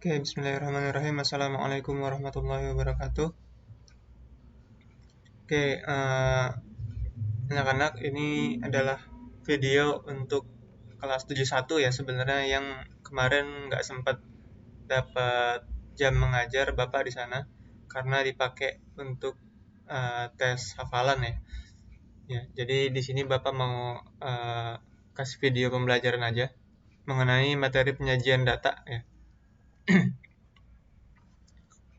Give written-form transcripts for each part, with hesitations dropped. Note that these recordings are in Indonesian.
Oke, bismillahirrahmanirrahim. Assalamualaikum warahmatullahi wabarakatuh. Oke, anak-anak, ini adalah video untuk kelas 71 ya sebenarnya yang kemarin nggak sempat dapat jam mengajar Bapak di sana karena dipakai untuk tes hafalan ya. Ya, jadi di sini Bapak mau kasih video pembelajaran aja mengenai materi penyajian data ya.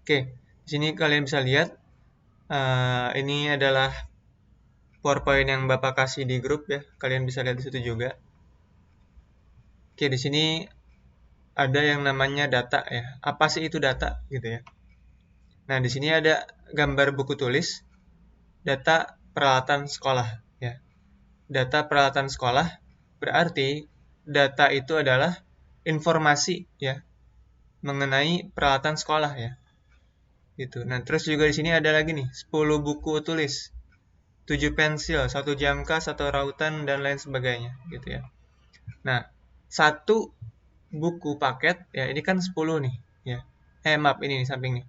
Oke, di sini kalian bisa lihat ini adalah PowerPoint yang Bapak kasih di grup ya. Kalian bisa lihat di situ juga. Oke, di sini ada yang namanya data ya. Apa sih itu data gitu ya. Nah, di sini ada gambar buku tulis, data peralatan sekolah ya. Data peralatan sekolah berarti data itu adalah informasi ya mengenai peralatan sekolah ya. Gitu. Nah, terus juga di sini ada lagi nih 10 buku tulis, 7 pensil, 1 jangka, 1 rautan dan lain sebagainya gitu ya. Nah, satu buku paket ya ini kan 10 nih ya. Maaf ini nih samping nih.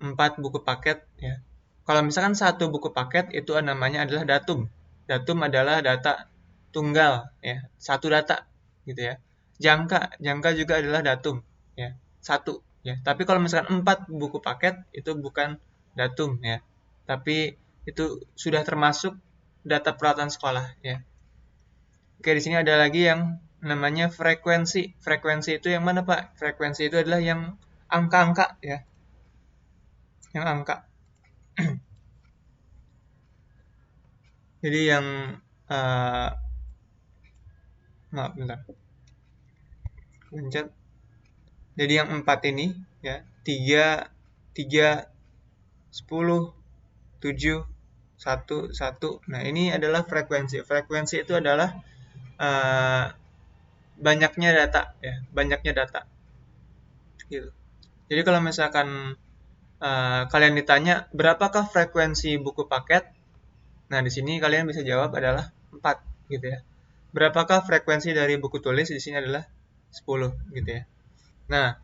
4 buku paket ya. Kalau misalkan satu buku paket itu namanya adalah datum. Datum adalah data tunggal ya, satu data gitu ya. Jangka juga adalah datum ya, satu ya. Tapi kalau misalkan 4 buku paket itu bukan datum ya. Tapi itu sudah termasuk data peralatan sekolah ya. Oke, di sini ada lagi yang namanya frekuensi. Frekuensi itu yang mana, Pak? Frekuensi itu adalah yang angka-angka ya, yang angka. Jadi yang uh, maaf bentar, pencet. Jadi yang 4 ini ya, 3 3 10 7 1 1. Nah, ini adalah frekuensi. Frekuensi itu adalah uh, banyaknya data ya, banyaknya data gitu. Jadi kalau misalkan kalian ditanya berapakah frekuensi buku paket, nah di sini kalian bisa jawab adalah 4 gitu ya. Berapakah frekuensi dari buku tulis, di sini adalah 10 gitu ya. Nah,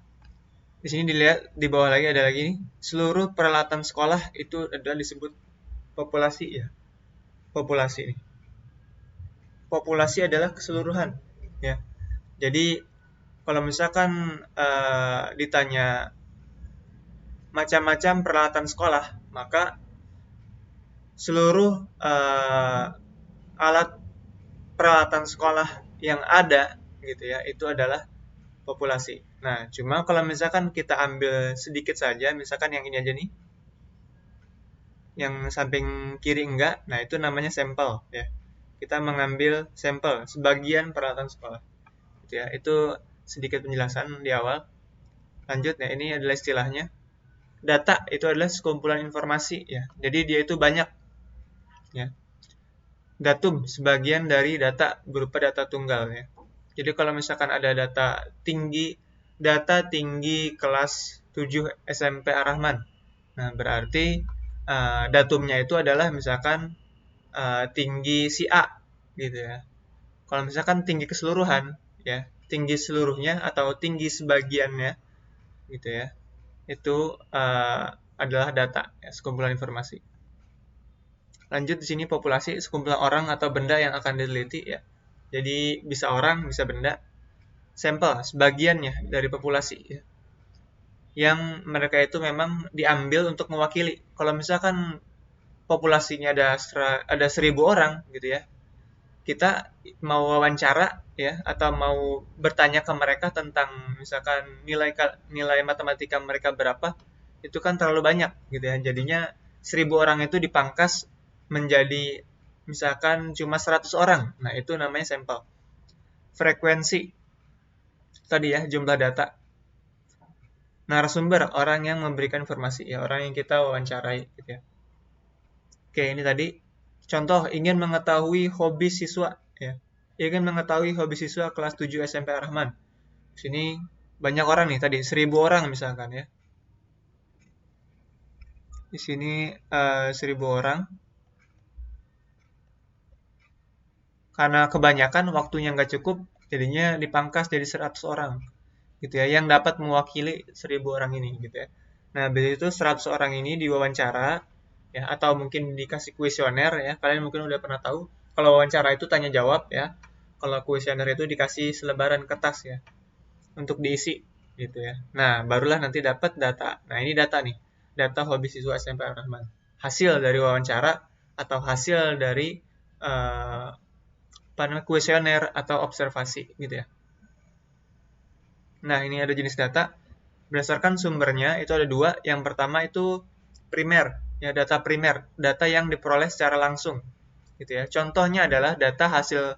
di sini dilihat di bawah lagi ada lagi nih, seluruh peralatan sekolah itu adalah disebut populasi ya. Populasi nih. Populasi adalah keseluruhan ya. Jadi kalau misalkan ditanya macam-macam peralatan sekolah, maka seluruh alat peralatan sekolah yang ada gitu ya, itu adalah populasi. Nah, cuma kalau misalkan kita ambil sedikit saja, misalkan yang ini aja nih, yang samping kiri enggak, nah itu namanya sampel ya. Kita mengambil sampel sebagian peralatan sekolah. Gitu ya. Itu sedikit penjelasan di awal. Lanjut ya, ini adalah istilahnya. Data itu adalah sekumpulan informasi ya. Jadi dia itu banyak ya. Datum sebagian dari data berupa data tunggal ya. Jadi kalau misalkan ada data tinggi kelas 7 SMP Ar-Rahman. Nah, berarti datumnya itu adalah misalkan tinggi si A gitu ya. Kalau misalkan tinggi keseluruhan ya, tinggi seluruhnya atau tinggi sebagiannya gitu ya. Itu adalah data ya, sekumpulan informasi. Lanjut di sini populasi, sekumpulan orang atau benda yang akan diteliti ya. Jadi bisa orang, bisa benda. Sampel sebagiannya dari populasi ya. Yang mereka itu memang diambil untuk mewakili. Kalau misalkan populasinya ada 1.000 orang gitu ya, kita mau wawancara ya atau mau bertanya ke mereka tentang misalkan nilai matematika mereka berapa, itu kan terlalu banyak gitu ya. Jadinya 1.000 orang itu dipangkas menjadi misalkan cuma 100 orang. Nah, itu namanya sampel. Frekuensi tadi ya, jumlah data. Narasumber, orang yang memberikan informasi ya, orang yang kita wawancarai gitu ya. Oke, ini tadi contoh ingin mengetahui hobi siswa ya. Ingin mengetahui hobi siswa kelas 7 SMP Ar-Rahman. Sini banyak orang nih tadi, 1.000 orang misalkan ya. Di sini 1.000 orang. Karena kebanyakan waktunya nggak cukup, jadinya dipangkas jadi 100 orang gitu ya, yang dapat mewakili 1.000 orang ini gitu ya. Nah, habis itu 100 orang ini diwawancara ya, atau mungkin dikasih kuesioner ya. Kalian mungkin udah pernah tahu kalau wawancara itu tanya jawab ya. Kalau kuesioner itu dikasih selebaran kertas ya untuk diisi gitu ya. Nah, barulah nanti dapat data. Nah, ini data nih. Data hobi siswa SMP Ar-Rahman. Hasil dari wawancara atau hasil dari kuesioner atau observasi gitu ya. Nah, ini ada jenis data. Berdasarkan sumbernya itu ada dua. Yang pertama itu primer, ya data primer, data yang diperoleh secara langsung, gitu ya. Contohnya adalah data hasil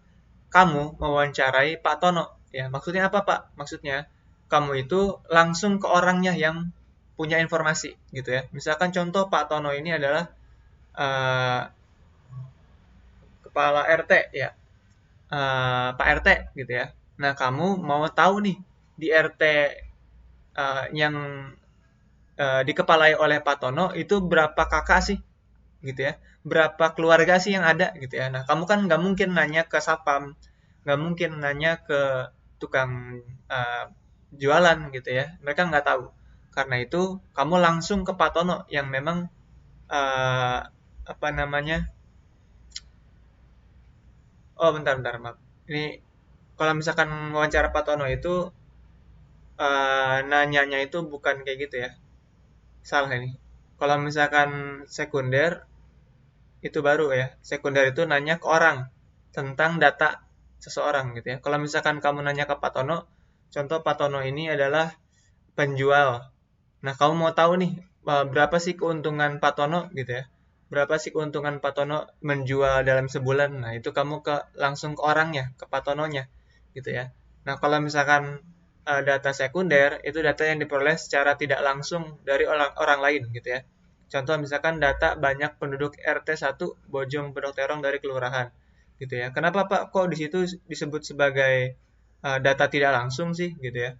kamu mewawancarai Pak Tono. Ya, maksudnya apa Pak? Maksudnya kamu itu langsung ke orangnya yang punya informasi, gitu ya. Misalkan contoh Pak Tono ini adalah uh, kepala RT, ya, Pak RT, gitu ya. Nah, kamu mau tahu nih di RT yang dikepalai oleh Pak Tono itu berapa kakak sih gitu ya, berapa keluarga sih yang ada gitu ya. Nah, kamu kan nggak mungkin nanya ke satpam, nggak mungkin nanya ke tukang jualan gitu ya, mereka nggak tahu. Karena itu kamu langsung ke Pak Tono yang memang uh, apa namanya, oh bentar maaf, ini kalau misalkan wawancara Pak Tono itu nanyanya itu bukan kayak gitu ya, salah ini. Kalau misalkan sekunder itu baru ya. Sekunder itu nanya ke orang tentang data seseorang gitu ya. Kalau misalkan kamu nanya ke Pak Tono, contoh Pak Tono ini adalah penjual. Nah, kamu mau tahu nih berapa sih keuntungan Pak Tono gitu ya. Berapa sih keuntungan Pak Tono menjual dalam sebulan? Nah, itu kamu langsung ke orangnya, ke Pak Tononya gitu ya. Nah, kalau misalkan data sekunder itu data yang diperoleh secara tidak langsung dari orang lain gitu ya. Contoh misalkan data banyak penduduk RT 1 Bojong Pondok Terong dari kelurahan gitu ya. Kenapa Pak kok di situ disebut sebagai data tidak langsung sih gitu ya?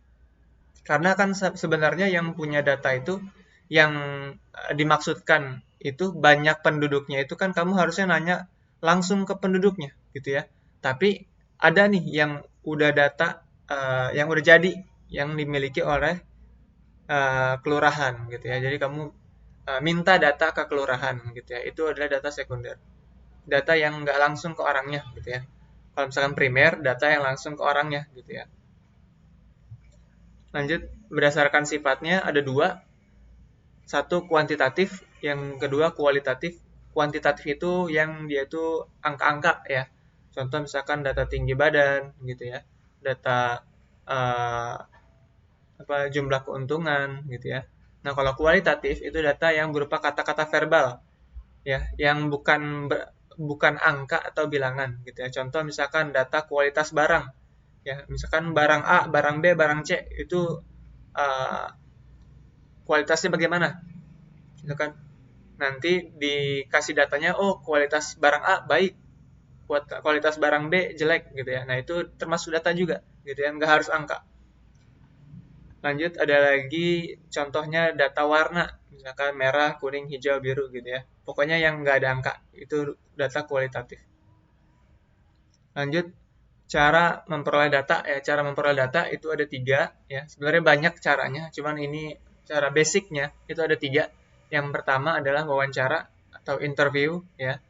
Karena kan sebenarnya yang punya data itu yang dimaksudkan itu banyak penduduknya itu kan kamu harusnya nanya langsung ke penduduknya gitu ya. Tapi ada nih yang udah data yang udah jadi yang dimiliki oleh kelurahan gitu ya. Jadi kamu minta data ke kelurahan gitu ya. Itu adalah data sekunder. Data yang nggak langsung ke orangnya gitu ya. Kalau misalkan primer, data yang langsung ke orangnya gitu ya. Lanjut, berdasarkan sifatnya ada dua. Satu kuantitatif, yang kedua kualitatif. Kuantitatif itu yang dia itu angka-angka ya. Contoh misalkan data tinggi badan gitu ya. Data uh, jumlah keuntungan gitu ya. Nah, kalau kualitatif itu data yang berupa kata-kata verbal ya, yang bukan angka atau bilangan gitu ya. Contoh misalkan data kualitas barang ya, misalkan barang A, barang B, barang C itu uh, kualitasnya bagaimana gitu kan. Nanti dikasih datanya, oh kualitas barang A baik, kualitas barang B jelek gitu ya. Nah, itu termasuk data juga gitu ya, nggak harus angka. Lanjut ada lagi contohnya data warna, misalkan merah, kuning, hijau, biru gitu ya. Pokoknya yang nggak ada angka, itu data kualitatif. Lanjut, cara memperoleh data ya, cara memperoleh data itu ada tiga ya. Sebenarnya banyak caranya, cuman ini cara basicnya itu ada tiga. Yang pertama adalah wawancara atau interview ya.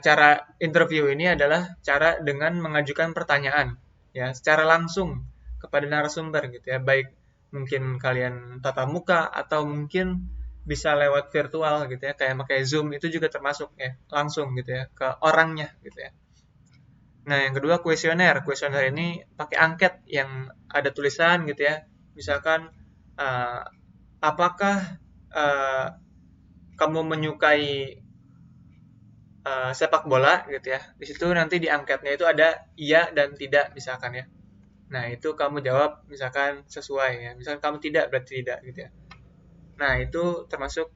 Cara interview ini adalah cara dengan mengajukan pertanyaan ya secara langsung kepada narasumber gitu ya, baik mungkin kalian tatap muka atau mungkin bisa lewat virtual gitu ya, kayak pakai Zoom itu juga termasuk ya, langsung gitu ya ke orangnya gitu ya. Nah, yang kedua kuesioner. Kuesioner ini pakai angket yang ada tulisan gitu ya. Misalkan uh, apakah uh, kamu menyukai sepak bola gitu ya. Di situ nanti di angketnya itu ada iya dan tidak misalkan ya. Nah, itu kamu jawab misalkan sesuai ya. Misalkan kamu tidak berarti tidak gitu ya. Nah, itu termasuk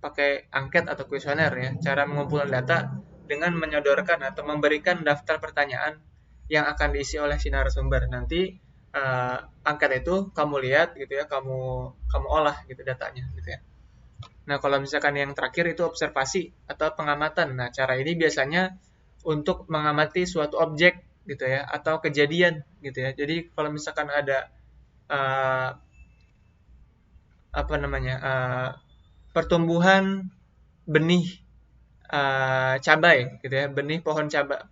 pakai angket atau kuesioner ya. Cara mengumpulkan data dengan menyodorkan atau memberikan daftar pertanyaan yang akan diisi oleh si narasumber. Nanti angket itu kamu lihat gitu ya, kamu olah gitu datanya gitu ya. Nah, kalau misalkan yang terakhir itu observasi atau pengamatan. Nah, cara ini biasanya untuk mengamati suatu objek gitu ya atau kejadian gitu ya. Jadi kalau misalkan ada uh, apa namanya pertumbuhan benih cabai gitu ya, benih pohon cabai,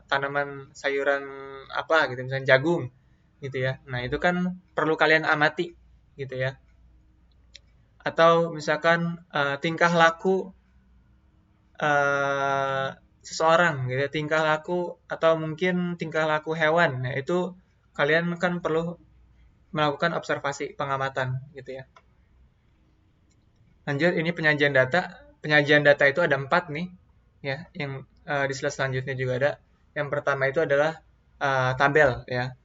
tanaman sayuran apa gitu, misalnya jagung gitu ya. Nah, itu kan perlu kalian amati gitu ya. Atau misalkan tingkah laku seseorang gitu ya, tingkah laku atau mungkin tingkah laku hewan. Nah, itu kalian kan perlu melakukan observasi pengamatan gitu ya. Lanjut, ini penyajian data. Penyajian data itu ada 4 nih, ya. Yang di slide selanjutnya juga ada. Yang pertama itu adalah tabel, ya.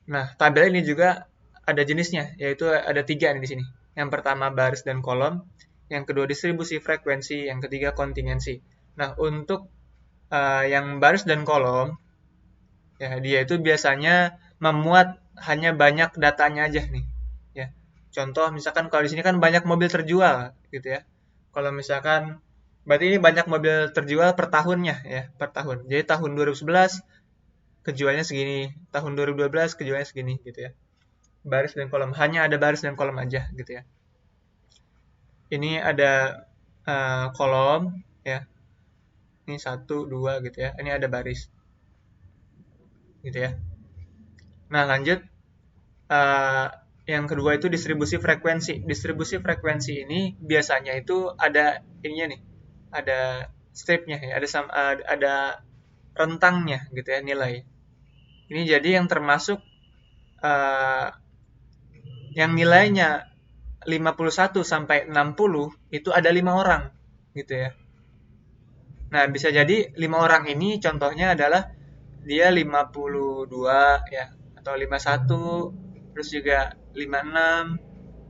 Nah, tabel ini juga ada jenisnya, yaitu ada 3 nih di sini. Yang pertama baris dan kolom, yang kedua distribusi frekuensi, yang ketiga kontingensi. Nah, untuk yang baris dan kolom, ya dia itu biasanya memuat hanya banyak datanya aja nih, ya. Contoh misalkan kalau di sini kan banyak mobil terjual gitu ya. Kalau misalkan berarti ini banyak mobil terjual per tahunnya ya, per tahun. Jadi tahun 2011 kejualnya segini, tahun 2012 kejualnya segini gitu ya. Baris dan kolom, hanya ada baris dan kolom aja gitu ya. Ini ada kolom ya. Ini 1 2 gitu ya. Ini ada baris gitu ya. Nah, lanjut. Uh, yang kedua itu distribusi frekuensi. Distribusi frekuensi ini biasanya itu ada ininya nih, ada stripnya ya, ada rentangnya gitu ya nilai. Ini jadi yang termasuk uh, yang nilainya 51 sampai 60 itu ada 5 orang gitu ya. Nah, bisa jadi 5 orang ini contohnya adalah dia 52 ya atau 51, terus juga 56,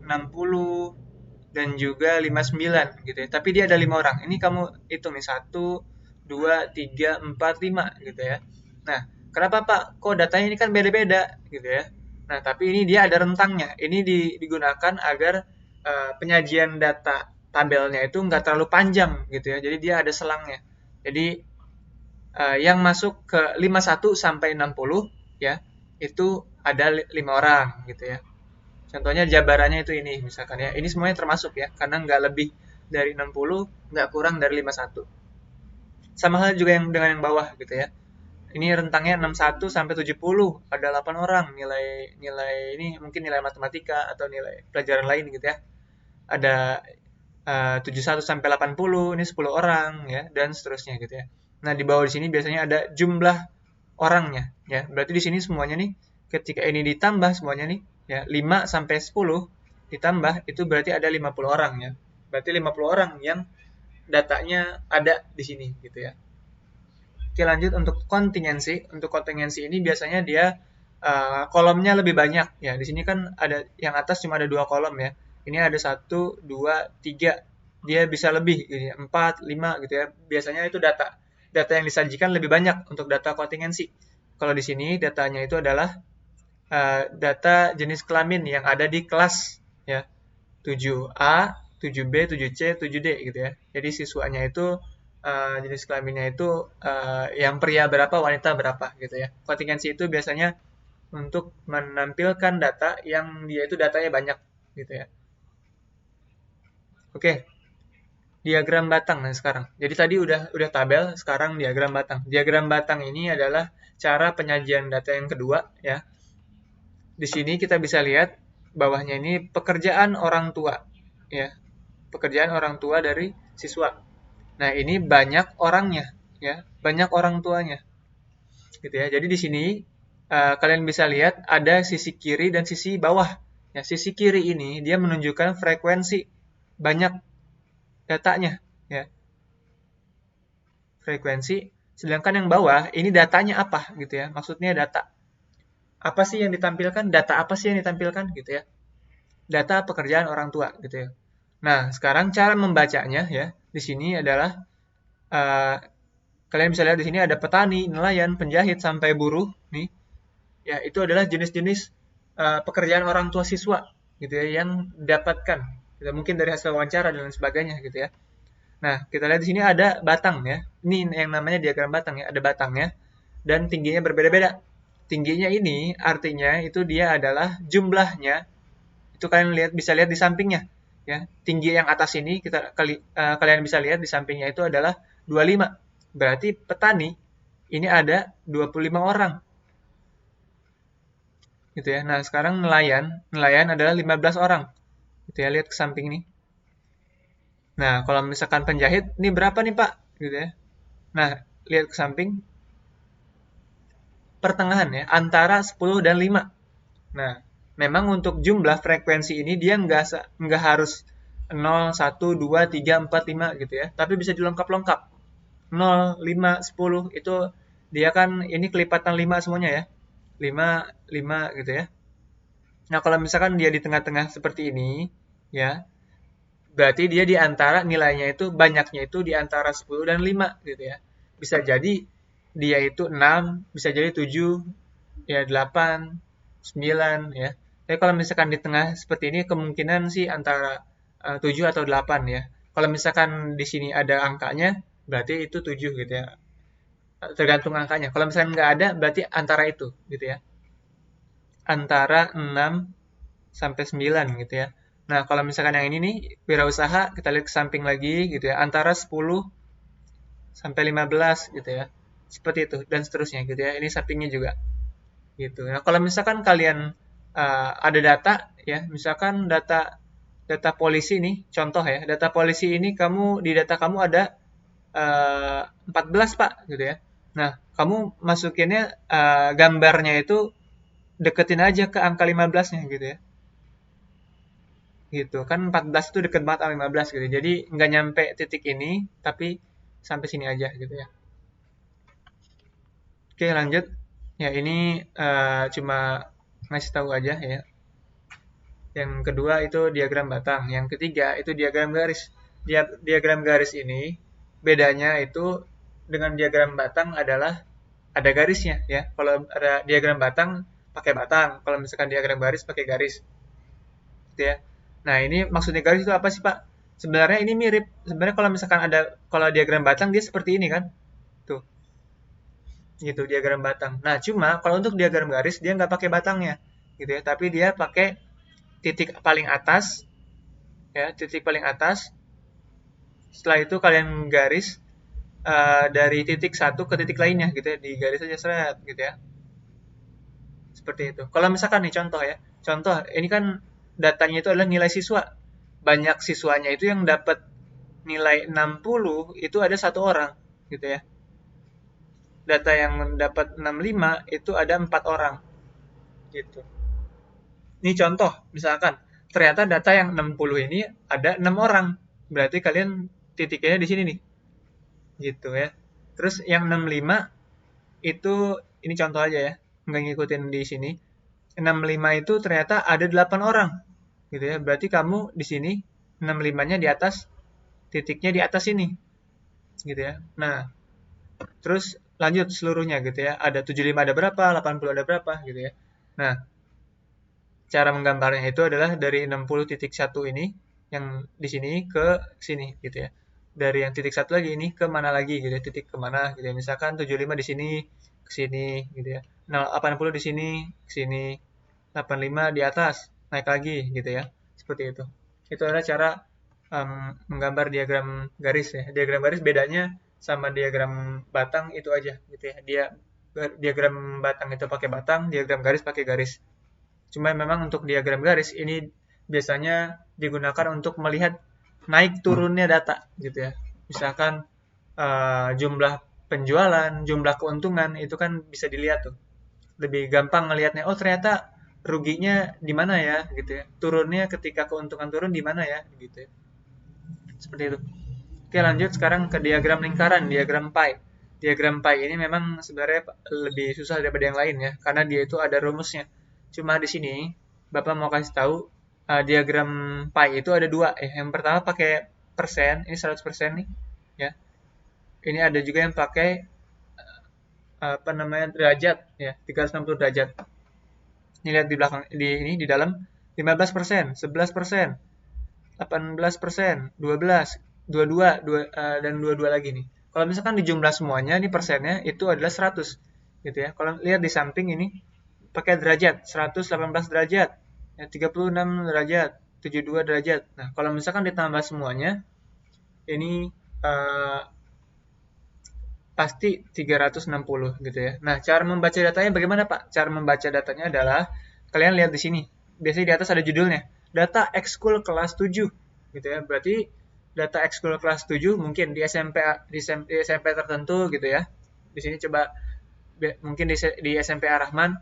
60 dan juga 59 gitu ya. Tapi dia ada 5 orang. Ini kamu hitung nih 1 2 3 4 5 gitu ya. Nah, kenapa Pak? Kok datanya ini kan beda-beda gitu ya. Nah, tapi ini dia ada rentangnya. Ini digunakan agar penyajian data tabelnya itu nggak terlalu panjang gitu ya. Jadi dia ada selangnya. Jadi yang masuk ke 51 sampai 60 ya, itu ada 5 orang gitu ya. Contohnya jabarannya itu ini misalkan ya. Ini semuanya termasuk ya, karena nggak lebih dari 60, nggak kurang dari 51. Sama hal juga yang dengan yang bawah gitu ya. Ini rentangnya 61 sampai 70, ada 8 orang. Nilai ini mungkin nilai matematika atau nilai pelajaran lain gitu ya. Ada 71 sampai 80, ini 10 orang ya, dan seterusnya gitu ya. Nah, di bawah di sini biasanya ada jumlah orangnya ya. Berarti di sini semuanya nih ketika ini ditambah semuanya nih ya 5 sampai 10 ditambah itu berarti ada 50 orang ya. Berarti 50 orang yang datanya ada di sini gitu ya. Oke, lanjut untuk kontingensi. Untuk kontingensi ini biasanya dia kolomnya lebih banyak ya. Di sini kan ada yang atas cuma ada 2 kolom ya. Ini ada 1 2 3. Dia bisa lebih gitu ya. 4 5 gitu ya. Biasanya itu data yang disajikan lebih banyak untuk data kontingensi. Kalau di sini datanya itu adalah data jenis kelamin yang ada di kelas ya. 7A, 7B, 7C, 7D gitu ya. Jadi siswanya itu jenis kelaminnya itu yang pria berapa, wanita berapa gitu ya. Kontingensi itu biasanya untuk menampilkan data yang dia itu datanya banyak gitu ya. Oke, diagram batang nah sekarang. Jadi tadi udah tabel, sekarang diagram batang. Diagram batang ini adalah cara penyajian data yang kedua ya. Di sini kita bisa lihat bawahnya ini pekerjaan orang tua ya. Pekerjaan orang tua dari siswa. Nah, ini banyak orangnya ya, banyak orang tuanya. Gitu ya. Jadi di sini kalian bisa lihat ada sisi kiri dan sisi bawah. Ya, sisi kiri ini dia menunjukkan frekuensi banyak datanya ya. Frekuensi, sedangkan yang bawah ini datanya apa gitu ya. Maksudnya data. Apa sih yang ditampilkan? Data apa sih yang ditampilkan gitu ya. Data pekerjaan orang tua gitu ya. Nah, sekarang cara membacanya ya, di sini adalah kalian bisa lihat di sini ada petani, nelayan, penjahit sampai buruh nih. Ya, itu adalah jenis-jenis pekerjaan orang tua siswa gitu ya yang didapatkan. Gitu, mungkin dari hasil wawancara dan lain sebagainya gitu ya. Nah, kita lihat di sini ada batang ya. Ini yang namanya diagram batang ya, ada batangnya dan tingginya berbeda-beda. tingginya ini artinya itu dia adalah jumlahnya. Itu kalian bisa lihat di sampingnya. Ya, tinggi yang atas ini kalian bisa lihat di sampingnya itu adalah 25. Berarti petani ini ada 25 orang. Gitu ya. Nah, sekarang nelayan adalah 15 orang. Gitu ya, lihat ke samping ini. Nah, kalau misalkan penjahit, ini berapa nih Pak? Gitu ya. Nah, lihat ke samping, pertengahan ya, antara 10 dan 5. Nah, memang untuk jumlah frekuensi ini dia nggak harus 0, 1, 2, 3, 4, 5 gitu ya. Tapi bisa dilengkap-lengkap. 0, 5, 10 itu dia kan ini kelipatan 5 semuanya ya. 5, 5 gitu ya. Nah, kalau misalkan dia di tengah-tengah seperti ini, ya, berarti dia di antara nilainya itu banyaknya itu di antara 10 dan 5 gitu ya. Bisa jadi dia itu 6, bisa jadi 7, ya 8, 9 ya. Tapi kalau misalkan di tengah seperti ini kemungkinan sih antara 7 atau 8 ya. Kalau misalkan di sini ada angkanya, berarti itu 7 gitu ya. Tergantung angkanya. Kalau misalkan nggak ada, berarti antara itu gitu ya. Antara 6 sampai 9 gitu ya. Nah, kalau misalkan yang ini nih, wirausaha, kita lihat ke samping lagi gitu ya, antara 10 sampai 15 gitu ya. Seperti itu, dan seterusnya gitu ya. Ini sampingnya juga gitu. Nah, kalau misalkan kalian ada data ya, misalkan data polisi nih, contoh ya, data polisi ini di data kamu ada 14 Pak gitu ya. Nah, kamu masukinnya gambarnya itu deketin aja ke angka 15-nya gitu ya. Gitu kan 14 itu deket banget sama 15 gitu. Jadi nggak nyampe titik ini, tapi sampai sini aja gitu ya. Oke, lanjut. Ya, ini cuma ngasih tahu aja ya. Yang kedua itu diagram batang. Yang ketiga itu diagram garis. Diagram garis ini bedanya itu dengan diagram batang adalah ada garisnya ya. Kalau ada diagram batang pakai batang, kalau misalkan diagram garis pakai garis. Gitu ya. Nah, ini maksudnya garis itu apa sih, Pak? Sebenarnya ini mirip. Sebenarnya kalau diagram batang dia seperti ini kan? Tuh, gitu diagram batang. Nah, cuma kalau untuk diagram garis dia nggak pakai batangnya, gitu ya. Tapi dia pakai titik paling atas, ya, titik paling atas. Setelah itu kalian garis dari titik satu ke titik lainnya, gitu ya. Di garis aja seret, gitu ya. Seperti itu. Kalau misalkan nih contoh ya, contoh ini kan datanya itu adalah nilai siswa. Banyak siswanya itu yang dapat nilai 60 itu ada satu orang, gitu ya. Data yang mendapat 65 itu ada 4 orang, gitu. Ini contoh, misalkan ternyata data yang 60 ini ada 6 orang. Berarti kalian titiknya di sini nih, gitu ya. Terus yang 65 itu ini contoh aja ya, nggak ngikutin di sini. 65 itu ternyata ada 8 orang, gitu ya. Berarti kamu di sini 65-nya di atas, titiknya di atas ini, gitu ya. Nah, terus lanjut seluruhnya gitu ya. Ada 75 ada berapa, 80 ada berapa gitu ya. Nah, cara menggambarnya itu adalah dari 60.1 ini yang di sini ke sini gitu ya. Dari yang titik satu lagi ini ke mana lagi gitu ya, titik kemana gitu ya. Misalkan 75 di sini ke sini gitu ya. Nah, 80 di sini ke sini, 85 di atas naik lagi gitu ya. Seperti itu. Itu adalah cara menggambar diagram garis ya. Diagram garis bedanya sama diagram batang itu aja gitu ya. Diagram batang itu pakai batang, diagram garis pakai garis. Cuma memang untuk diagram garis ini biasanya digunakan untuk melihat naik turunnya data gitu ya. Misalkan jumlah penjualan, jumlah keuntungan itu kan bisa dilihat tuh. Lebih gampang ngelihatnya, oh ternyata ruginya di mana ya gitu ya. Turunnya ketika keuntungan turun di mana ya gitu ya. Seperti itu. Oke, lanjut sekarang ke diagram lingkaran, diagram pie. Diagram pie ini memang sebenarnya lebih susah daripada yang lain ya, karena dia itu ada rumusnya. Cuma di sini, Bapak mau kasih tahu, diagram pie itu ada dua. Yang pertama pakai persen, ini 100% nih. Ya. Ini ada juga yang pakai apa namanya derajat, ya 360 derajat. Ini lihat di belakang, di dalam 15%, 11%, 18%, 12, 22, dan 22 lagi nih. Kalau misalkan dijumlah semuanya, ini persennya itu adalah 100. gitu ya. Kalau lihat di samping ini pakai derajat, 118 derajat, ya, 36 derajat, 72 derajat. Nah, kalau misalkan ditambah semuanya, ini pasti 360 gitu ya. Nah, cara membaca datanya bagaimana, Pak? Cara membaca datanya adalah kalian lihat di sini. Biasanya di atas ada judulnya. Data ekskul kelas 7 gitu ya. Berarti data ekskul kelas 7 mungkin di SMP tertentu gitu ya. Di sini coba mungkin di SMP Ar-Rahman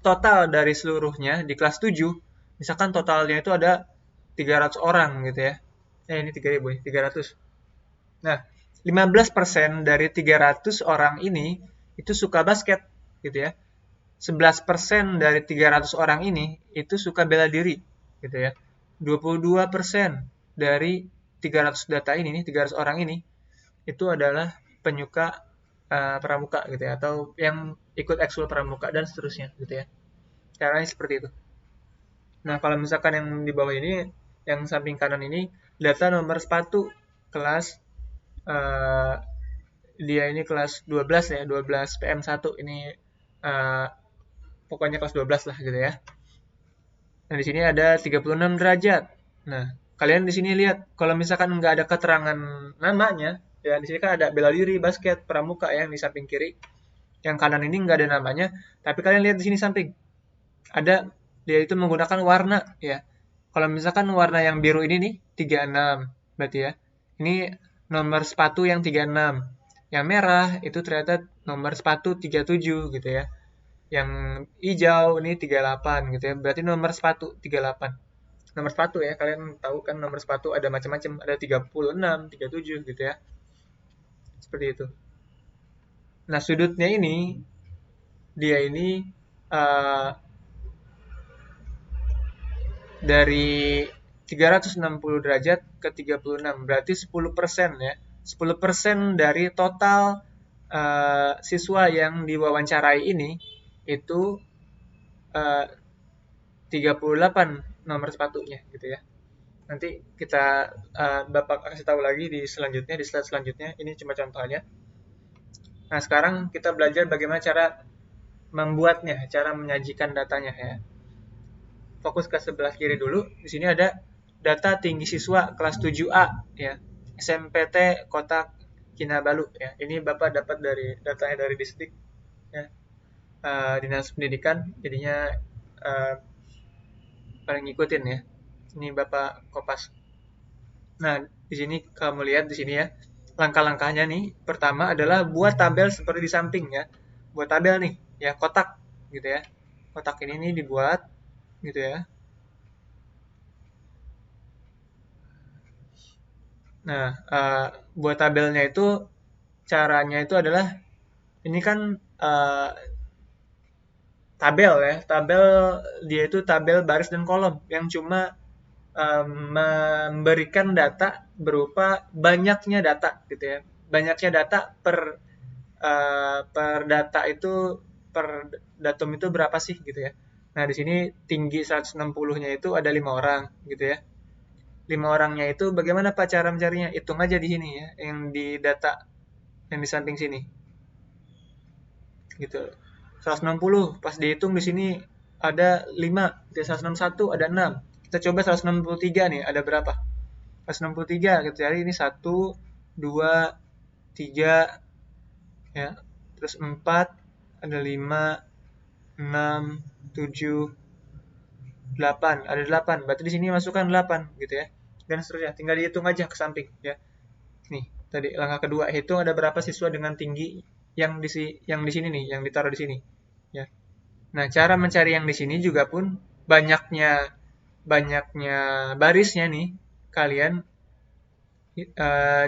total dari seluruhnya di kelas 7 misalkan totalnya itu ada 300 orang gitu ya. Ini 3.000 ya, 300. Nah, 15% dari 300 orang ini itu suka basket gitu ya. 11% dari 300 orang ini itu suka bela diri gitu ya. 22% dari 300 data ini nih, 300 orang ini itu adalah penyuka pramuka gitu ya atau yang ikut ekskul pramuka dan seterusnya gitu ya. Caranya seperti itu. Nah, kalau misalkan yang di bawah ini yang samping kanan ini data nomor sepatu kelas eh, dia ini kelas 12 ya, 12 PM1 ini uh, pokoknya kelas 12 lah gitu ya. Nah, di sini ada 36 derajat. Nah, kalian di sini lihat kalau misalkan nggak ada keterangan namanya, ya di sini kan ada bela diri, basket, pramuka yang di samping kiri. Yang kanan ini nggak ada namanya, tapi kalian lihat di sini samping ada dia itu menggunakan warna ya. Kalau misalkan warna yang biru ini nih 36 berarti ya. Ini nomor sepatu yang 36. Yang merah itu ternyata nomor sepatu 37 gitu ya. Yang hijau ini 38 gitu ya. Berarti nomor sepatu 38. Nomor sepatu ya, kalian tahu kan nomor sepatu ada macam-macam, ada 36, 37 gitu ya. Seperti itu. Nah, sudutnya ini dia ini uh, dari 360 derajat ke 36 berarti 10% ya. 10% dari total siswa yang diwawancarai ini itu uh, 38 nomor sepatunya gitu ya. Nanti kita Bapak kasih tahu lagi di selanjutnya di slide selanjutnya. Ini cuma contohnya. Nah, sekarang kita belajar bagaimana cara membuatnya, cara menyajikan datanya ya. Fokus ke sebelah kiri dulu. Di sini ada data tinggi siswa kelas 7A ya. SMPT Kota Kinabalu ya. Ini Bapak dapat dari datanya dari distrik ya. Dinas Pendidikan jadinya uh, paling ngikutin ya. Ini Bapak Kopas. Nah, di sini kamu lihat di sini ya. Langkah-langkahnya nih, pertama adalah buat tabel seperti di samping ya. Buat tabel nih, ya kotak gitu ya. Kotak ini nih dibuat gitu ya. Nah, buat tabelnya itu caranya itu adalah ini kan tabel ya. Tabel dia itu tabel baris dan kolom yang cuma memberikan data berupa banyaknya data gitu ya. Banyaknya data per data itu per datum itu berapa sih gitu ya. Nah, di sini tinggi 160-nya itu ada 5 orang gitu ya. 5 orangnya itu bagaimana Pak cara mencarinya? Hitung aja di sini ya, yang di data yang di samping sini. Gitu. 160 pas dihitung di sini ada 5, di 161 ada 6. Kita coba 163 nih, ada berapa? 163 kita cari ini 1 2 3 ya. Terus 4 ada 5 6 7 8 ada 8. Berarti di sini masukkan 8 gitu ya. Dan seterusnya, tinggal dihitung aja ke samping ya. Nih, tadi langkah kedua hitung ada berapa siswa dengan tinggi yang di sini nih, yang ditaruh di sini ya. Nah, cara mencari yang di sini juga pun banyaknya banyaknya barisnya nih kalian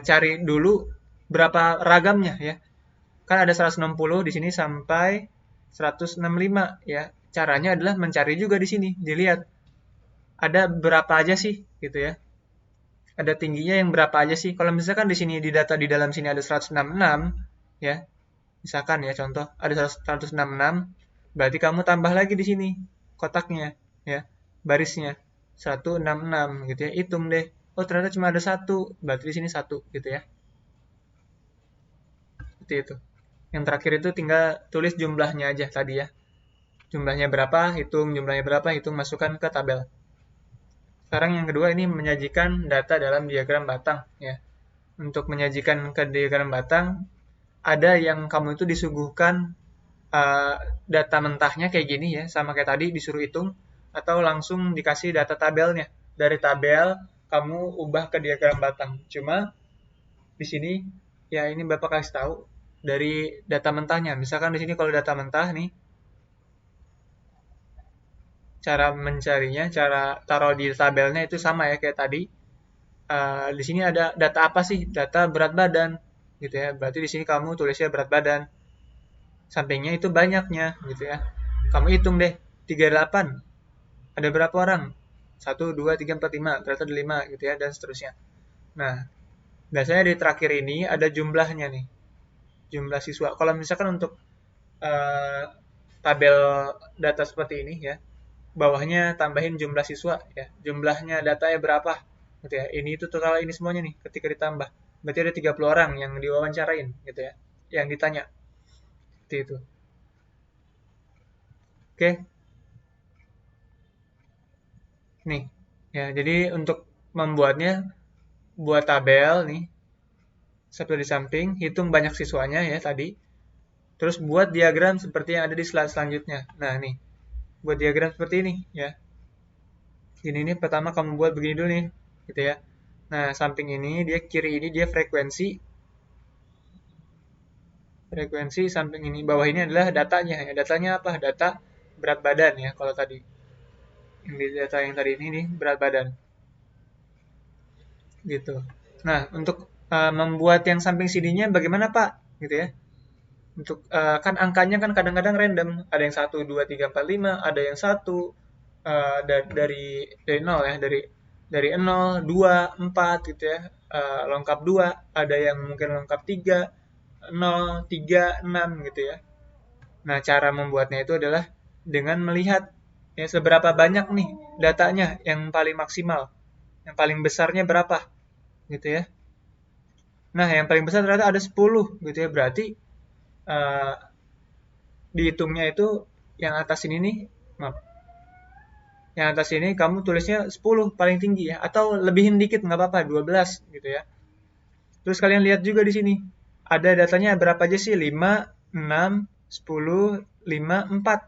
cari dulu berapa ragamnya ya. Kan ada 160 di sini sampai 165 ya. Caranya adalah mencari juga di sini. Dilihat ada berapa aja sih gitu ya. Ada tingginya yang berapa aja sih? Kalau misalkan di sini di data di dalam sini ada 166 ya. Misalkan ya contoh ada 166 berarti kamu tambah lagi di sini kotaknya ya. Barisnya 166 gitu ya. Hitung deh. Oh, ternyata cuma ada satu. Berarti di sini satu gitu ya. Seperti itu. Yang terakhir itu tinggal tulis jumlahnya aja tadi ya. Jumlahnya berapa, jumlahnya berapa, hitung, masukkan ke tabel. Sekarang yang kedua ini menyajikan data dalam diagram batang ya. Untuk menyajikan ke diagram batang, ada yang kamu itu disuguhkan uh, data mentahnya kayak gini ya, sama kayak tadi disuruh hitung, atau langsung dikasih data tabelnya. Dari tabel kamu ubah ke diagram batang. Cuma di sini ya ini Bapak kasih tahu dari data mentahnya. Misalkan di sini kalau data mentah nih, cara mencarinya, cara taruh di tabelnya itu sama ya kayak tadi. Di sini ada data apa sih? Data berat badan gitu ya. Berarti di sini kamu tulisnya berat badan. Sampingnya itu banyaknya gitu ya. Kamu hitung deh, 38. Ada berapa orang? 1, 2, 3, 4, 5. Ternyata ada 5 gitu ya, dan seterusnya. Nah, biasanya di terakhir ini ada jumlahnya nih. Jumlah siswa. Kalau misalkan untuk eh, tabel data seperti ini ya, bawahnya tambahin jumlah siswa ya. Jumlahnya datanya berapa gitu ya. Ini itu total ini semuanya nih ketika ditambah. Berarti ada 30 orang yang diwawancarain gitu ya. Yang ditanya. Seperti itu. Oke, nih. Ya, jadi untuk membuatnya buat tabel nih, satu di samping, hitung banyak siswanya ya tadi. Terus buat diagram seperti yang ada di slide selanjutnya. Nah, nih. Buat diagram seperti ini ya. Ini pertama kamu buat begini dulu nih, gitu ya. Nah, samping ini dia kiri ini dia frekuensi. Frekuensi samping ini bawah ini adalah datanya ya. Datanya apa? Data berat badan ya kalau tadi. Yang di data yang tadi ini nih berat badan gitu. Nah, untuk membuat yang samping sininya bagaimana, Pak? Gitu ya. Untuk kan angkanya kan kadang-kadang random, ada yang 1, 2, 3, 4, 5, ada yang satu dari 0 ya, dari 0, 2, 4 gitu ya. Lengkap 2, ada yang mungkin lengkap 3, 0, 3, 6 gitu ya. Nah, cara membuatnya itu adalah dengan melihat ya seberapa banyak nih datanya yang paling maksimal, yang paling besarnya berapa gitu ya. Nah, yang paling besar ternyata ada 10 gitu ya. Berarti eh, dihitungnya itu yang atas ini nih, maaf, yang atas ini kamu tulisnya 10 paling tinggi ya, atau lebihin dikit nggak apa-apa 12 gitu ya. Terus kalian lihat juga di sini ada datanya berapa aja sih, 5, 6, 10, 5, 4.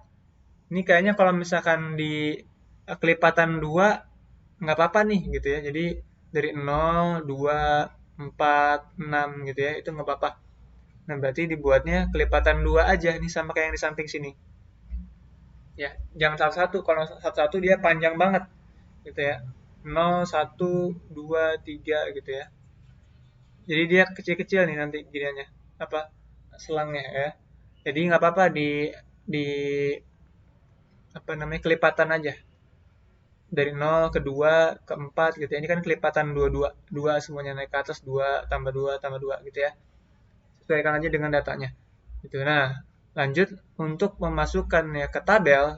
Ini kayaknya kalau misalkan di kelipatan 2 nggak apa-apa nih gitu ya. Jadi dari 0, 2, 4, 6 gitu ya, itu nggak apa-apa. Nah, berarti dibuatnya kelipatan 2 aja nih sama kayak yang di samping sini. Ya, jangan satu-satu. Kalau satu-satu dia panjang banget gitu ya. 0, 1, 2, 3 gitu ya. Jadi dia kecil-kecil nih nanti giniannya. Apa? Selangnya ya. Jadi nggak apa-apa di apa namanya kelipatan aja. Dari 0 ke 2 ke 4 gitu ya. Ini kan kelipatan 2 2 2 semuanya naik ke atas 2 tambah 2 gitu ya. Sesuaikan aja dengan datanya. Gitu. Nah, lanjut untuk memasukkannya ke tabel,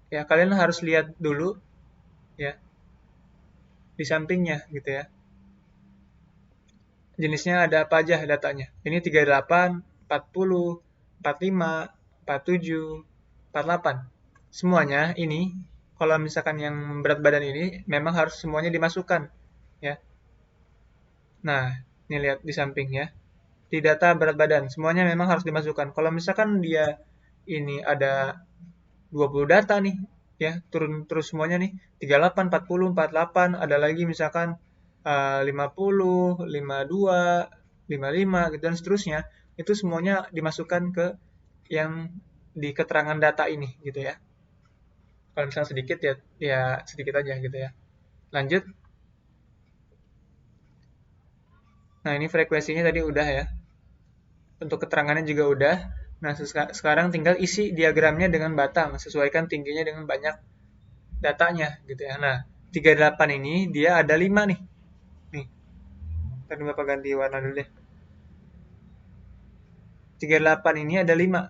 ya kalian harus lihat dulu ya di sampingnya gitu ya. Jenisnya ada apa aja datanya. Ini 38, 40, 45, 47, 48. Semuanya ini kalau misalkan yang berat badan ini memang harus semuanya dimasukkan ya. Nah, ini lihat di samping ya. Di data berat badan semuanya memang harus dimasukkan. Kalau misalkan dia ini ada 20 data nih ya, turun terus semuanya nih 38, 40, 48, ada lagi misalkan 50, 52, 55 gitu dan seterusnya. Itu semuanya dimasukkan ke yang di keterangan data ini gitu ya. Kalau misalnya sedikit ya ya sedikit aja gitu ya. Lanjut. Nah, ini frekuensinya tadi udah ya. Untuk keterangannya juga udah. Nah, sekarang tinggal isi diagramnya dengan batang, sesuaikan tingginya dengan banyak datanya gitu ya. Nah, 38 ini dia ada 5 nih. Nih, tadi Bapak ganti warna dulu deh. 38 ini ada 5.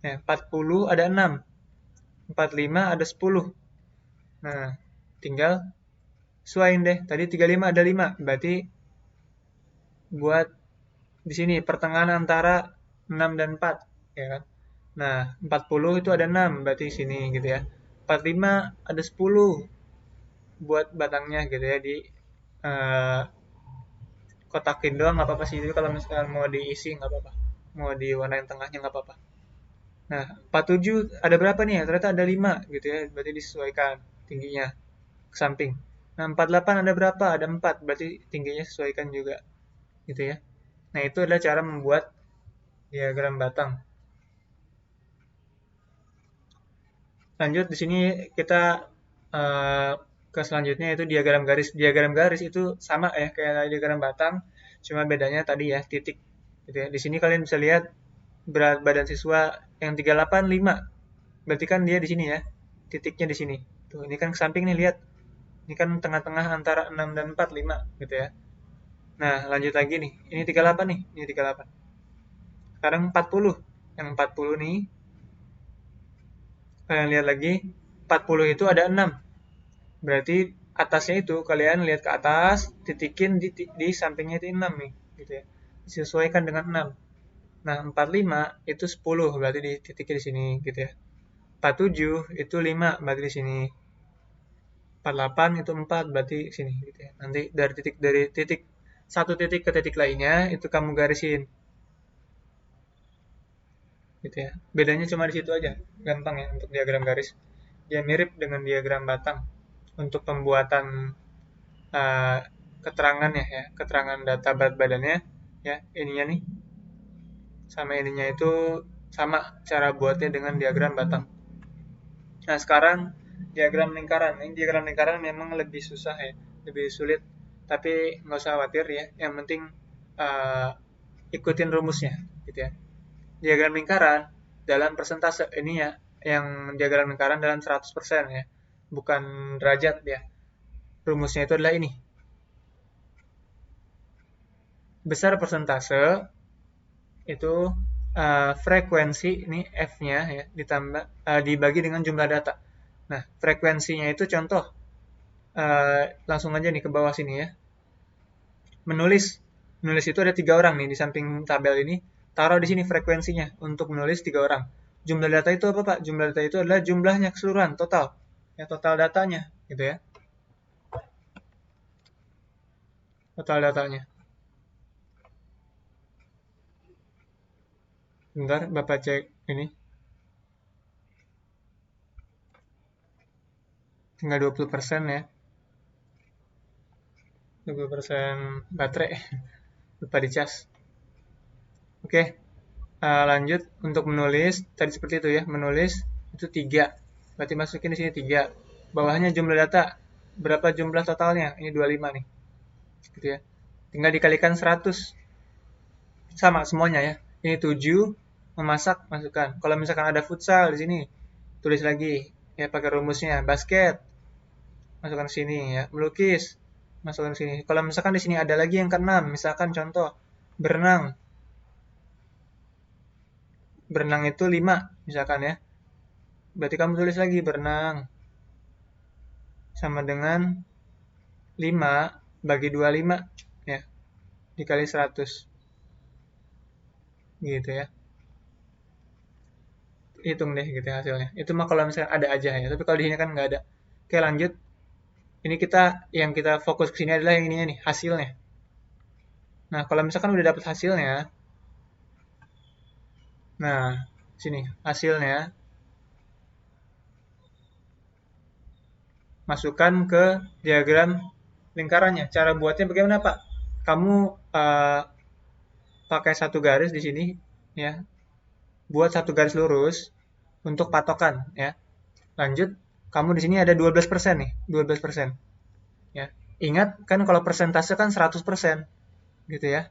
Ya, 40 ada 6. 45 ada 10. Nah, tinggal sesuaiin deh. Tadi 35 ada 5. Berarti buat di sini pertengahan antara 6 dan 4, ya kan? Nah, 40 itu ada 6, berarti sini gitu ya. 45 ada 10 buat batangnya gitu ya, di eh, kotakin doang nggak apa-apa sih, itu kalau misalkan mau diisi nggak apa-apa, mau diwarnain tengahnya nggak apa-apa. Nah, 47 ada berapa nih ya? Ternyata ada 5 gitu ya, berarti disesuaikan tingginya ke samping. Nah, 48 ada berapa? Ada 4, berarti tingginya sesuaikan juga gitu ya. Nah, itu adalah cara membuat diagram batang. Lanjut di sini kita eh, ke selanjutnya itu diagram garis. Diagram garis itu sama ya kayak diagram batang, cuma bedanya tadi ya titik gitu ya. Di sini kalian bisa lihat berat badan siswa yang 38 5. Berarti kan dia di sini ya. Titiknya di sini. Tuh, ini kan ke samping nih lihat. Ini kan tengah-tengah antara 6 dan 4 5 gitu ya. Nah, lanjut lagi nih. Ini 38 nih, ini 38. Sekarang 40. Yang 40 nih, kalian lihat lagi, 40 itu ada 6. Berarti atasnya itu kalian lihat ke atas, titikin di sampingnya itu 6 nih, gitu ya. Disesuaikan dengan 6. Nah, 45 itu 10, berarti dititikin di sini, gitu ya. 47 itu 5, berarti di sini. 48 itu 4, berarti sini, gitu ya. Nanti dari titik satu titik ke titik lainnya itu kamu garisin, gitu ya. Bedanya cuma di situ aja, gampang ya untuk diagram garis. Dia mirip dengan diagram batang untuk pembuatan uh, keterangannya ya, keterangan data berat badannya ya, ininya nih sama ininya itu sama cara buatnya dengan diagram batang. Nah, sekarang diagram lingkaran. Ini diagram lingkaran memang lebih susah ya, lebih sulit. Tapi nggak usah khawatir ya. Yang penting uh, ikutin rumusnya, gitu ya. Diagram lingkaran dalam persentase ini ya, yang diagram lingkaran dalam 100% ya, bukan derajat ya. Rumusnya itu adalah ini. Besar persentase itu frekuensi ini F-nya ya ditambah dibagi dengan jumlah data. Nah, frekuensinya itu contoh langsung aja nih ke bawah sini ya. Menulis. Menulis itu ada 3 orang nih di samping tabel ini. Taruh di sini frekuensinya untuk menulis 3 orang. Jumlah data itu apa, Pak? Jumlah data itu adalah jumlahnya keseluruhan, total. Ya, total datanya gitu ya. Total datanya. Bentar, Bapak cek ini. Tinggal 20% ya. 20% baterai. Lupa dicas. Oke, lanjut untuk menulis. Tadi seperti itu ya, menulis itu 3. Berarti masukin di sini 3. Bawahnya jumlah data. Berapa jumlah totalnya? Ini 25 nih. Gitu ya. Tinggal dikalikan 100. Sama semuanya ya. Ini 7. Memasak, masukkan. Kalau misalkan ada futsal di sini, tulis lagi. Ya, pakai rumusnya. Basket, masukkan ke sini ya. Melukis, masukkan ke sini. Kalau misalkan di sini ada lagi yang keenam, misalkan contoh berenang. Berenang itu 5 misalkan ya. Berarti kamu tulis lagi berenang sama dengan 5 bagi 25 ya, dikali 100 gitu ya. Hitung deh gitu ya hasilnya. Itu mah kalau misalkan ada aja ya, tapi kalau di sini kan nggak ada. Oke, lanjut. Ini yang kita fokus ke sini adalah yang ininya nih, hasilnya. Nah, kalau misalkan udah dapat hasilnya, nah, sini hasilnya masukkan ke diagram lingkarannya. Cara buatnya bagaimana, Pak? Kamu pakai satu garis di sini ya, buat satu garis lurus untuk patokan ya. Lanjut, kamu di sini ada 12% nih, 12% ya. Ingat kan kalau persentase kan 100% gitu ya.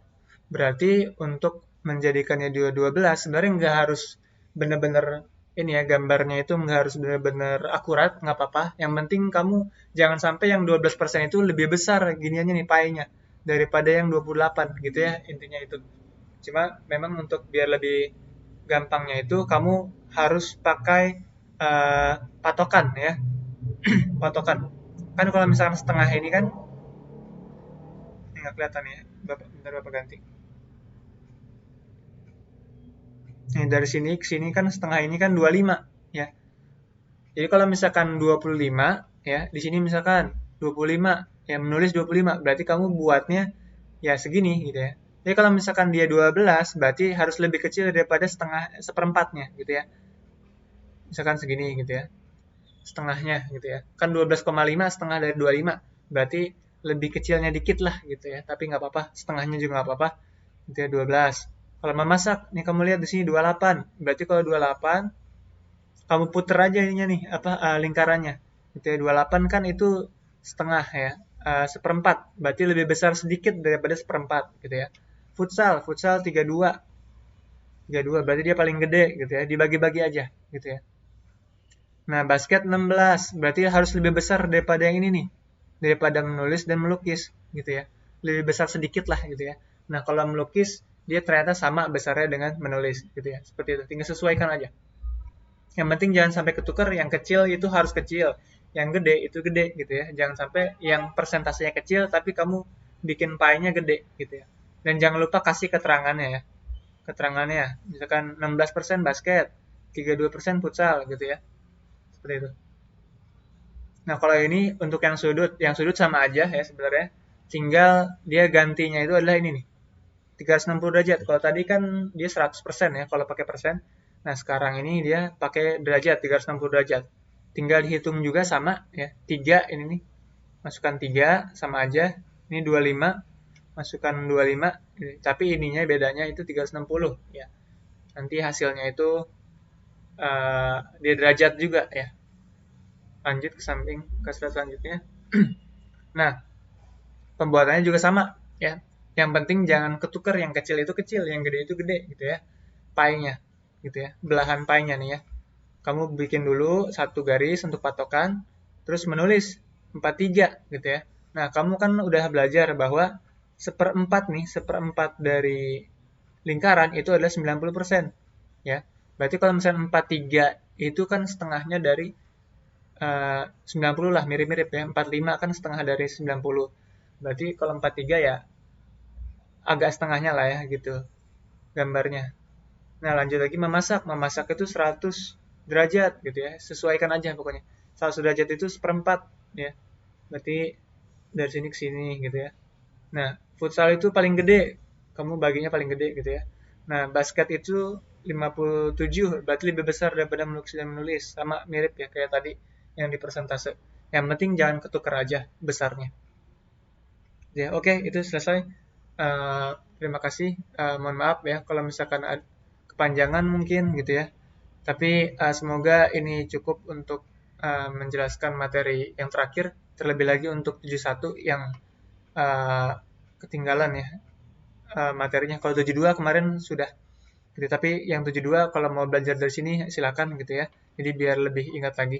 Berarti untuk menjadikannya 12 sebenarnya nggak harus benar-benar ini ya, gambarnya itu nggak harus benar-benar akurat, nggak apa-apa. Yang penting kamu jangan sampai yang 12% itu lebih besar giniannya nih pie-nya daripada yang 28 gitu ya, intinya itu. Cuma memang untuk biar lebih gampangnya itu kamu harus pakai patokan ya, patokan. Kan kalau misalkan setengah ini kan nggak kelihatan ya. Bentar Bapak ganti. Nih, dari sini ke sini kan setengah ini kan 25 ya. Jadi kalau misalkan 25 ya, di sini misalkan 25 ya, menulis 25 berarti kamu buatnya ya segini gitu ya. Jadi kalau misalkan dia 12 berarti harus lebih kecil daripada setengah seperempatnya gitu ya. Misalkan segini gitu ya. Setengahnya gitu ya. Kan 12,5 setengah dari 25. Berarti lebih kecilnya dikit lah gitu ya. Tapi nggak apa-apa, setengahnya juga nggak apa-apa. Gitu ya 12. Kalau memasak, nih kamu lihat di sini 28. Berarti kalau 28 kamu puter aja ininya nih apa lingkarannya. Gitu ya 28 kan itu setengah ya. Seperempat. Berarti lebih besar sedikit daripada seperempat gitu ya. Futsal 32. 32 berarti dia paling gede gitu ya. Dibagi-bagi aja gitu ya. Nah, basket 16, berarti harus lebih besar daripada yang ini nih. Daripada menulis dan melukis, gitu ya. Lebih besar sedikit lah, gitu ya. Nah, kalau melukis, dia ternyata sama besarnya dengan menulis, gitu ya. Seperti itu, tinggal sesuaikan aja. Yang penting jangan sampai ketukar, yang kecil itu harus kecil. Yang gede itu gede, gitu ya. Jangan sampai yang persentasenya kecil, tapi kamu bikin pie-nya gede, gitu ya. Dan jangan lupa kasih keterangannya ya. Keterangannya, misalkan 16% basket, 32% futsal, gitu ya. Seperti itu. Nah, kalau ini untuk yang sudut sama aja ya sebenarnya. Tinggal dia gantinya itu adalah ini nih, 360 derajat. Kalau tadi kan dia 100% ya kalau pakai persen. Nah, sekarang ini dia pakai derajat, 360 derajat. Tinggal dihitung juga sama ya. 3 ini nih. Masukkan 3 sama aja. Ini 25, masukkan 25. Tapi ininya bedanya itu 360 ya. Nanti hasilnya itu dia derajat juga ya. Lanjut ke samping ke slide selanjutnya. Nah, pembuatannya juga sama ya. Yang penting jangan ketukar, yang kecil itu kecil, yang gede itu gede gitu ya. Pie-nya gitu ya. Belahan pie-nya nih ya. Kamu bikin dulu satu garis untuk patokan, terus menulis 43 gitu ya. Nah, kamu kan udah belajar bahwa seperempat nih, seperempat dari lingkaran itu adalah 90% ya. Berarti kalau misalnya 43 itu kan setengahnya dari 90 lah, mirip-mirip ya. 45 kan setengah dari 90. Berarti kalau 43 ya agak setengahnya lah ya gitu gambarnya. Nah, lanjut lagi memasak. Memasak itu 100 derajat gitu ya. Sesuaikan aja pokoknya. 100 derajat itu seperempat ya. Berarti dari sini ke sini gitu ya. Nah, futsal itu paling gede. Kamu baginya paling gede gitu ya. Nah, basket itu 57, berarti lebih besar daripada melukis dan menulis. Sama mirip ya kayak tadi yang di persentase. Yang penting jangan ketukar aja besarnya. Ya, oke, itu selesai. Terima kasih. Mohon maaf ya kalau misalkan kepanjangan mungkin gitu ya. Tapi semoga ini cukup untuk menjelaskan materi yang terakhir. Terlebih lagi untuk 71 yang uh, ketinggalan ya materinya. Kalau 72 kemarin sudah. Gitu. Tapi yang 72 kalau mau belajar dari sini silakan gitu ya. Jadi biar lebih ingat lagi.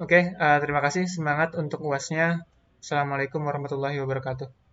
Oke, terima kasih. Semangat untuk UASnya. Assalamualaikum warahmatullahi wabarakatuh.